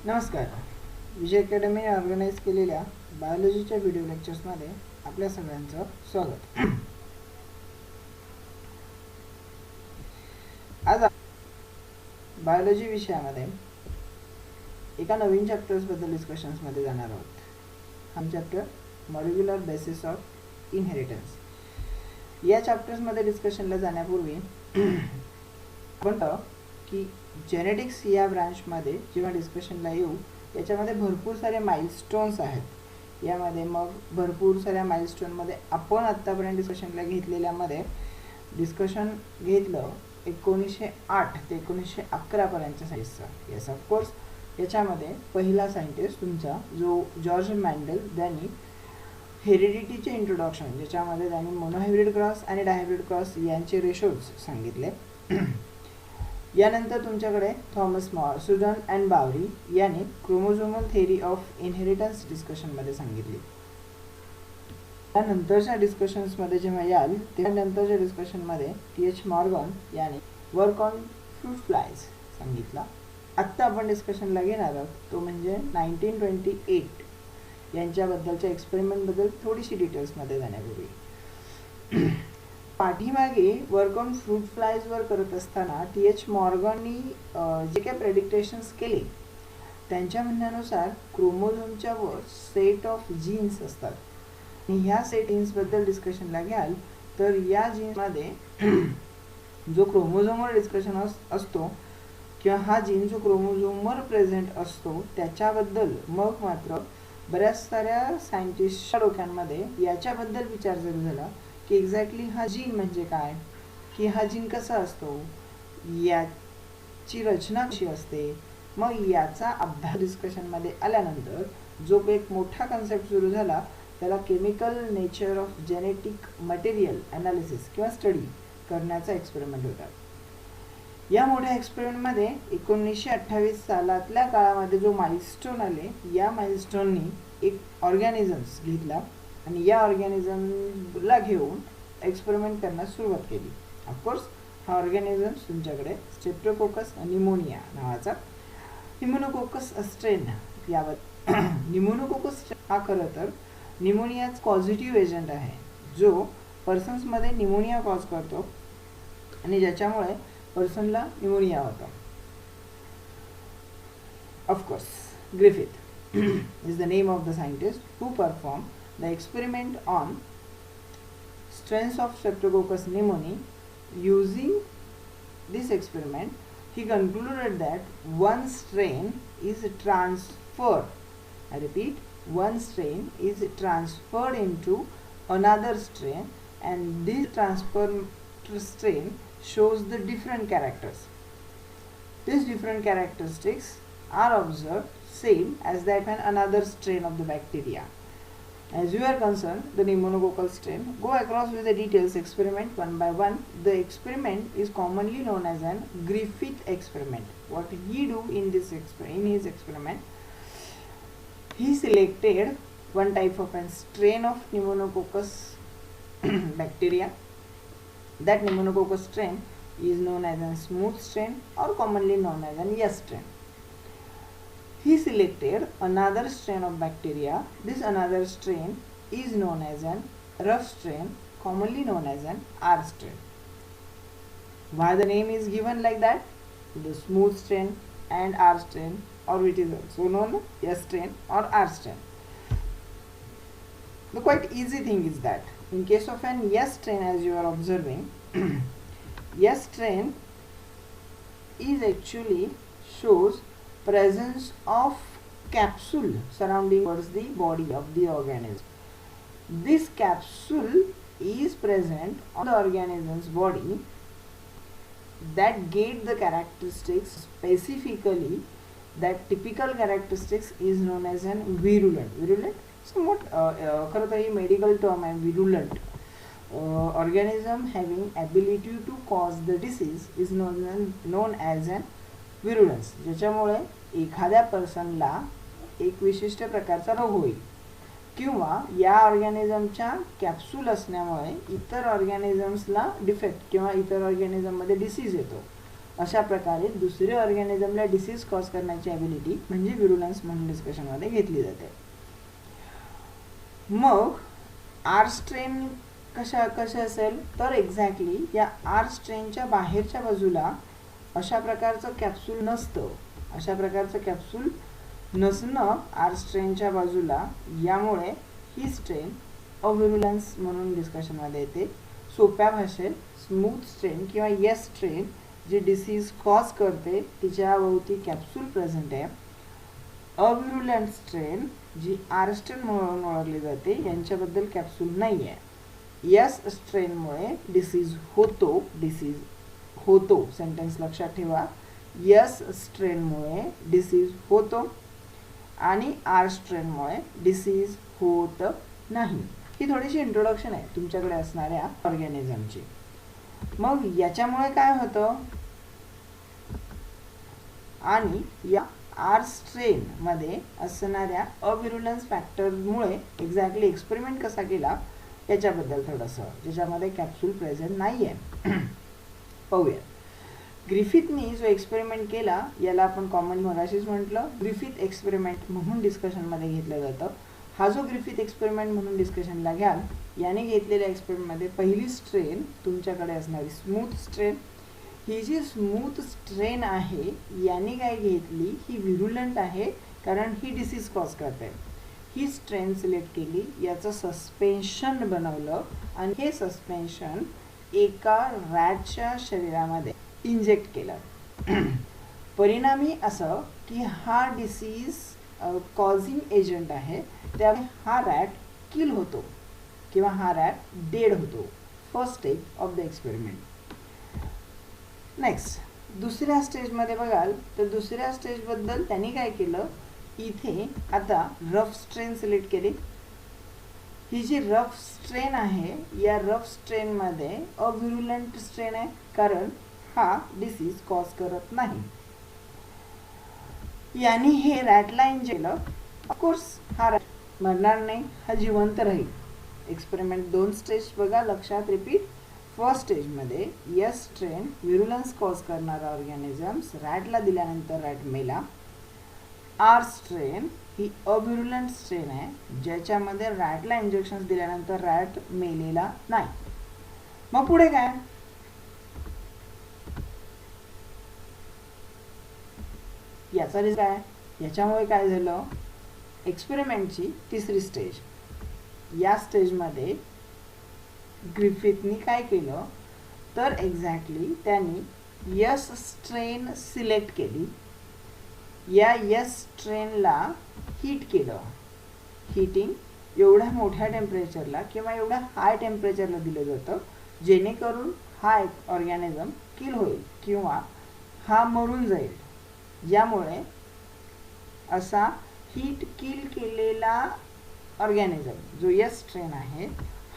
नमस्कार. विजय academy organise केलेल्या बायोलॉजीच्या video लेक्चर्समध्ये आपल्या सगळ्यांचं स्वागत. आज बायोलॉजी विषयामध्ये एका नवीन चॅप्टर्सबद्दल डिस्कशन्समध्ये जाणार आहोत. हा chapter molecular basis of inheritance. या चॅप्टर्समध्ये डिस्कशनला जाण्यापूर्वी आपण की जेनेटिक्स या ब्रांचमध्ये जेव्हा डिस्कशनला येऊ याच्यामध्ये भरपूर सारे माइलस्टोन्स आहेत. यामध्ये मग भरपूर साऱ्या माइलस्टोनमध्ये आपण आत्तापर्यंत डिस्कशनला घेतलेल्यामध्ये डिस्कशन घेतलं 1908 ते 1911 पर्यंतच्या सायन्सचा. येस ऑफकोर्स याच्यामध्ये पहिला सायंटिस्ट तुमचा जो जॉर्ज मॅन्डेल, त्यांनी हेरिडिटीचे इंट्रोडक्शन, ज्याच्यामध्ये त्यांनी मोनोहायब्रिड क्रॉस आणि डायहायब्रिड क्रॉस यांचे रेशोज सांगितले. यानंतर तुमच्याकडे थॉमस मॉर, सुडन अँड बावरी यांनी क्रोमोझोमल थेअरी ऑफ इनहेरिटन्स डिस्कशनमध्ये सांगितली. त्यानंतरच्या डिस्कशन्समध्ये जेव्हा याल त्यानंतरच्या डिस्कशनमध्ये टी.एच. मॉर्गन यांनी वर्क ऑन फ्रूट फ्लायज सांगितला. आत्ता आपण डिस्कशनला घेणार आहोत तो म्हणजे 1928 यांच्याबद्दलच्या एक्सपेरिमेंटबद्दल थोडीशी डिटेल्समध्ये जाण्यापूर्वी पाठीमागे वर्क ऑन फ्रूट फ्लायजवर करत असताना टी.एच. मॉर्गननी जे काही प्रेडिक्टेशन्स केले त्यांच्या म्हणण्यानुसार क्रोमोझोमच्या वर सेट ऑफ जीन्स असतात आणि ह्या सेट जीन्सबद्दल डिस्कशनला घ्याल तर या जीन्समध्ये जो क्रोमोझोमवर डिस्कशन असतो किंवा हा जीन जो क्रोमोझोमवर प्रेझेंट असतो त्याच्याबद्दल मग मात्र बऱ्याच साऱ्या सायंटिस्टच्या डोक्यांमध्ये याच्याबद्दल विचार जरी झाला की एक्झॅक्टली हा जीन म्हणजे काय, की हा जीन कसा असतो, याची रचना कशी असते. मग याचा अभ्यास डिस्कशनमध्ये आल्यानंतर जो एक मोठा कन्सेप्ट सुरू झाला त्याला chemical nature of genetic material analysis किंवा स्टडी करण्याचा एक्सपेरिमेंट होता. या मोठ्या एक्सपेरिमेंटमध्ये 1928 सालातल्या काळामध्ये जो माइलस्टोन आले, या माइलस्टोननी एक ऑर्गॅनिझम्स घेतला आणि या ऑर्गॅनिझमला घेऊन एक्सपेरिमेंट करण्यास सुरुवात केली. ऑफकोर्स हा ऑर्गॅनिझम्स तुमच्याकडे स्ट्रेप्टोकोकस निमोनिया नावाचा निमोनोकोकस स्ट्रेन यावर निमोनोकोकस हा खरं तर निमोनियाचा पॉझिटिव्ह एजंट आहे जो पर्सन्समध्ये निमोनिया कॉज करतो आणि ज्याच्यामुळे पर्सनला निमोनिया होतो. Of course Griffith is the name of the scientist who performed the experiment on strains of Streptococcus pneumoniae. Using this experiment, he concluded that one strain is transferred. I repeat, one strain is transferred into another strain, and this transferred strain shows the different characters. These different characteristics are observed same as that when another strain of the bacteria. As you are concerned, the pneumococcal strain, go across with the details experiment one by one. The experiment is commonly known as an Griffith experiment. What he do in his experiment, he selected one type of a strain of pneumococcus bacteria. That pneumococcus strain is known as a smooth strain or commonly known as an yes strain. He selected another strain of bacteria. This another strain is known as an rough strain, commonly known as an R strain. Why the name is given like that? The smooth strain and R strain, or it is also known as S strain or R strain. The quite easy thing is that in case of an S strain, as you are observing, S strain is actually shows presence of capsule surrounding towards the body of the organism. This capsule is present on the organism's body that get the characteristics specifically. That typical characteristics is known as an virulent somewhat खरं तर ही medical term आहे virulent. Organism having ability to cause the disease is known as an विरुलन्स, ज्याच्यामुळे एखाद्या पर्सनला एक विशिष्ट प्रकारचा रोग होईल किंवा या ऑर्गॅनिझमच्या कॅप्सूल असण्यामुळे इतर ऑर्गॅनिझम्सला डिफेक्ट किंवा इतर ऑर्गॅनिझममध्ये डिसीज येतो. अशा प्रकारे दुसऱ्या ऑर्गॅनिझमला डिसीज कॉज करण्याची ॲबिलिटी म्हणजे व्हिरुलन्स म्हणून डिस्कशनमध्ये घेतली जाते. मग आर स्ट्रेन कसे असेल तर एक्झॅक्टली या आर स्ट्रेनच्या बाहेरच्या बाजूला अशा प्रकारचं कॅप्सूल नसतं. अशा प्रकारचं कॅप्सूल नसणं आर स्ट्रेनच्या बाजूला, यामुळे ही स्ट्रेन अव्हिरुलन्स म्हणून डिस्कशनमध्ये येते. सोप्या भाषेत स्मूथ स्ट्रेन किंवा यस स्ट्रेन जी डिसीज कॉज करते तिच्या भोवती कॅप्सूल प्रेझेंट आहे. अव्हिरुलंट स्ट्रेन जी आर स्ट्रेन म्हणून ओळखली जाते यांच्याबद्दल कॅप्सूल नाही आहे. यस स्ट्रेनमुळे डिसीज होतो सेंटेन्स लक्षात ठेवा. यस स्ट्रेनमुळे डिसीज होतो आणि आर स्ट्रेनमुळे डिसीज होत नाही. ही थोडीशी इंट्रोडक्शन आहे तुमच्याकडे असणाऱ्या ऑर्गॅनिझमची. मग याच्यामुळे काय होतं आणि या आर स्ट्रेन मध्ये असणाऱ्या अव्हिरुलन्स फॅक्टरमुळे एक्झॅक्टली एक्सपेरिमेंट कसा केला याच्याबद्दल थोडंसं, ज्याच्यामध्ये कॅप्सूल प्रेझेंट नाही आहे, पाहूया. ग्रिफिथनी जो एक्सपेरिमेंट केला याला आपण कॉमन मगाशीच म्हटलं ग्रिफिथ एक्सपेरिमेंट म्हणून डिस्कशनमध्ये घेतलं जातं. हा जो ग्रिफिथ एक्सपेरिमेंट म्हणून डिस्कशनला घ्याल, याने घेतलेल्या एक्सपेरिमेंटमध्ये पहिली स्ट्रेन तुमच्याकडे असणारी स्मूथ स्ट्रेन. ही जी स्मूथ स्ट्रेन आहे याने काय घेतली, ही व्हिरुलंट आहे कारण ही डिसीज कॉज करते. ही स्ट्रेन सिलेक्ट केली, याचं सस्पेन्शन बनवलं आणि हे सस्पेन्शन एका रॅटच्या शरीरामध्ये इंजेक्ट केलं. परिणामी असं की हा डिसीज कॉझिंग एजंट आहे, त्यामुळे हा रॅट किल होतो किंवा हा रॅट डेड होतो. First stage of the experiment. Next दुसऱ्या स्टेजमध्ये बघाल तर दुसऱ्या स्टेजबद्दल त्यांनी काय केलं, इथे आता रफ स्ट्रेन सिलेक्ट केली. ही जी रफ स्ट्रेन आहे या रफ स्ट्रेनमध्ये अव्हिरुलंट स्ट्रेन आहे कारण हा डिसीज कॉज करत नाही. याने हे रॅटला इंजेक्ट केलं. ऑफकोर्स हा रॅट मरणार नाही, हा जिवंत राहील. एक्सपेरिमेंट 2 स्टेज बघा, लक्षात रिपीट. फर्स्ट स्टेजमध्ये यस स्ट्रेन व्हिरुलन्स कॉज करणारा ऑर्गॅनिझम्स रॅटला दिल्यानंतर रॅट मेला. आर स्ट्रेन ही अव्हिरुलंट स्ट्रेन आहे ज्याच्यामध्ये रॅटला इंजेक्शन दिल्यानंतर रॅट मेलेला नाही. मग पुढे काय, याचा रिझल्ट काय, याच्यामुळे काय झालं, एक्सपेरिमेंटची तिसरी स्टेज. या स्टेजमध्ये ग्रिफिथनी काय केलं तर एक्झॅक्टली त्यांनी यस स्ट्रेन सिलेक्ट केली. या यस स्ट्रेनला हीट केलं. हीटिंग एवढ्या मोठ्या टेम्परेचरला किंवा एवढ्या हाय टेम्परेचरला दिलं जातं जेणेकरून हा एक ऑर्गॅनिझम किल होईल किंवा हा मरून जाईल. यामुळे असा हीट किल केलेला ऑर्गॅनिझम जो यस स्ट्रेन आहे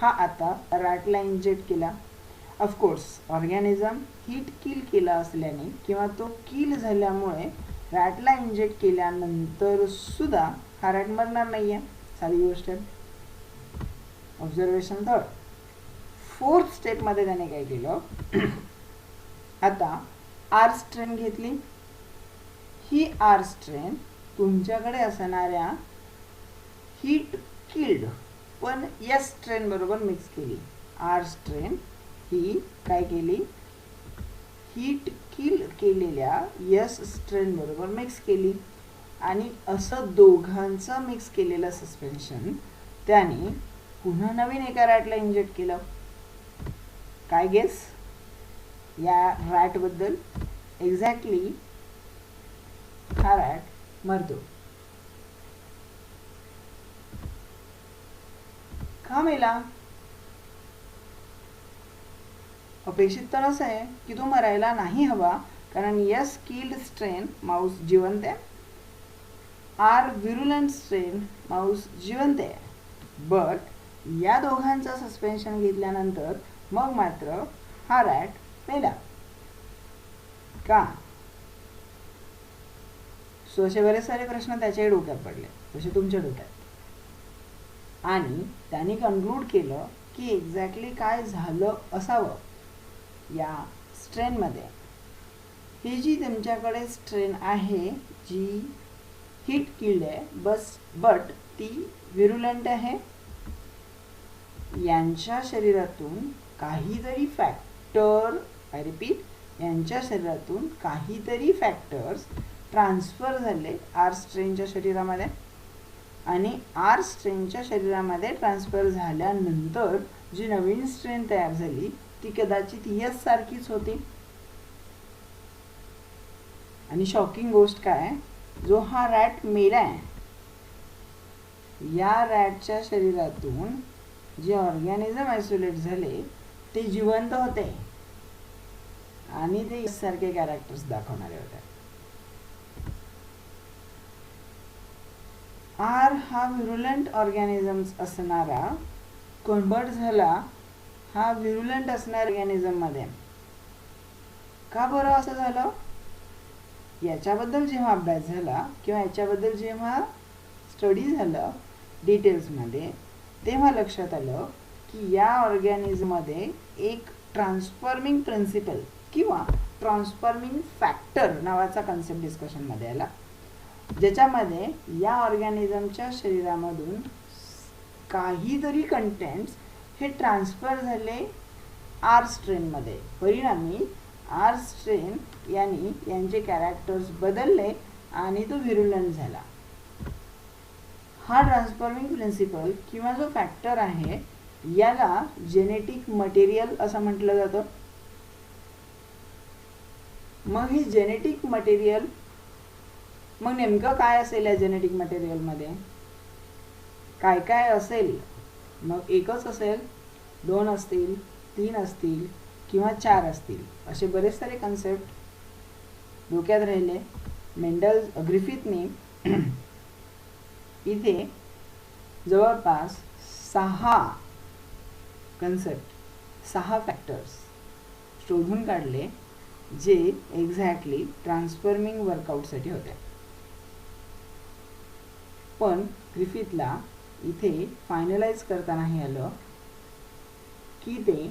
हा आता रॅटला इंजेक्ट केला. ऑफकोर्स ऑर्गॅनिझम हीट किल केला असल्याने किंवा तो किल झाल्यामुळे रॅटला इंजेक्ट केल्यानंतर सुद्धा हा रॅट मरणार नाही आहे, साधी गोष्ट आहे. Observation third. फोर्थ स्टेपमध्ये त्याने काय केलं, आता आर स्ट्रेन घेतली. ही आर स्ट्रेन तुमच्याकडे असणाऱ्या हीट किल्ड पण यस स्ट्रेन बरोबर मिक्स केली. आर स्ट्रेन ही काय केली, हीट किल केलेल्या यस स्ट्रेन बरोबर मिक्स केली आणि असं दोघांचं मिक्स केलेलं सस्पेन्शन त्याने पुन्हा नवीन एका रॅटला इंजेक्ट केलं. काय गेस या रॅटबद्दल, एक्झॅक्टली हा रॅट मरतो. का मेला, अपेक्षित तर असं आहे की तो मरायला नाही हवा कारण यस किल्ड स्ट्रेन माऊस जिवंत आहे, आर व्हिरुलंट स्ट्रेन माऊस जिवंत आहे. बट या दोघांचं सस्पेन्शन घेतल्यानंतर मग मात्र हा रॅट मेला. का, सो असे बरेच सारे प्रश्न त्याच्या डोक्यात पडले तसे तुमच्या डोक्यात. आणि त्यांनी कन्क्लूड केलं की एक्झॅक्टली काय झालं असावं या स्ट्रेनमध्ये. ही जी तुमच्याकडे स्ट्रेन आहे जी हिट किल्ड आहे बट ती व्हिरुलंट आहे, यांच्या शरीरातून काहीतरी फॅक्टर, आय रिपीट, यांच्या शरीरातून काहीतरी फॅक्टर्स ट्रान्सफर झाले आर स्ट्रेनच्या शरीरामध्ये, आणि आर स्ट्रेनच्या शरीरामध्ये ट्रान्सफर झाल्यानंतर जी नवीन स्ट्रेन तयार झाली ती कदाचित यस सारखीच होती. आणि शॉकिंग गोष्ट काय, जो हा रॅट मेलाय, या रॅटच्या शरीरातून जे ऑर्गॅनिझम आयसोलेट झाले ते जिवंत होते आणि ते सारखे कॅरेक्टर्स दाखवणारे होते. आर हा व्हिरुलंट ऑर्गॅनिझम्स असणारा कन्वर्ट झाला हा व्हिरुलंट असणाऱ्या ऑर्गॅनिझम मध्ये. का बरं असं झालं, याच्याबद्दल जेव्हा अभ्यास झाला किंवा याच्याबद्दल जेव्हा स्टडी झालं डिटेल्समध्ये, तेव्हा लक्षात आलं की या ऑर्गॅनिझममध्ये एक ट्रान्सफॉर्मिंग प्रिन्सिपल किंवा ट्रान्सफॉर्मिंग फॅक्टर नावाचा कन्सेप्ट डिस्कशनमध्ये आला, ज्याच्यामध्ये या ऑर्गॅनिझमच्या शरीरामधून काहीतरी कंटेंट्स हे ट्रान्सफर झाले आर स्ट्रेनमध्ये. परिणामी आर स्ट्रेन यांचे कॅरेक्टर्स बदलले आणि तो व्हिरुलंट झाला. हा ट्रान्सफॉर्मिंग प्रिन्सिपल किंवा जो फॅक्टर आहे याला जेनेटिक मटेरियल असं म्हटलं जातं. मग ही जेनेटिक मटेरियल, मग नेमकं काय असेल या जेनेटिक मटेरियलमध्ये, काय काय असेल, मग एकच असेल, 2 असतील, 3 असतील किंवा 4 असतील, असे बरेच सारे कन्सेप्ट डोक्यात राहिले. ग्रिफिथने इथे जवळपास 6 कन्सेप्ट, 6 फॅक्टर्स शोधून काढले जे एक्झॅक्टली ट्रान्सफॉर्मिंग वर्कआउटसाठी होते. पण ग्रिफिथला इथे फायनलाइज करताना हे आलं की ते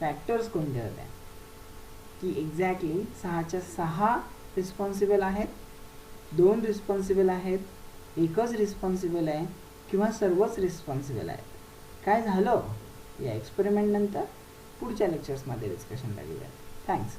फॅक्टर्स कोणते होते, की एक्झॅक्टली 6च्या 6 रिस्पॉन्सिबल आहेत, 2 रिस्पॉन्सिबल आहेत, एकच रिस्पॉन्सिबल आहे किंवा सर्वच रिस्पॉन्सिबल आहेत. काय झालं या एक्सपेरिमेंट नंतर पुढच्या लेक्चर्समध्ये डिस्कशनला घेऊया. थँक्स.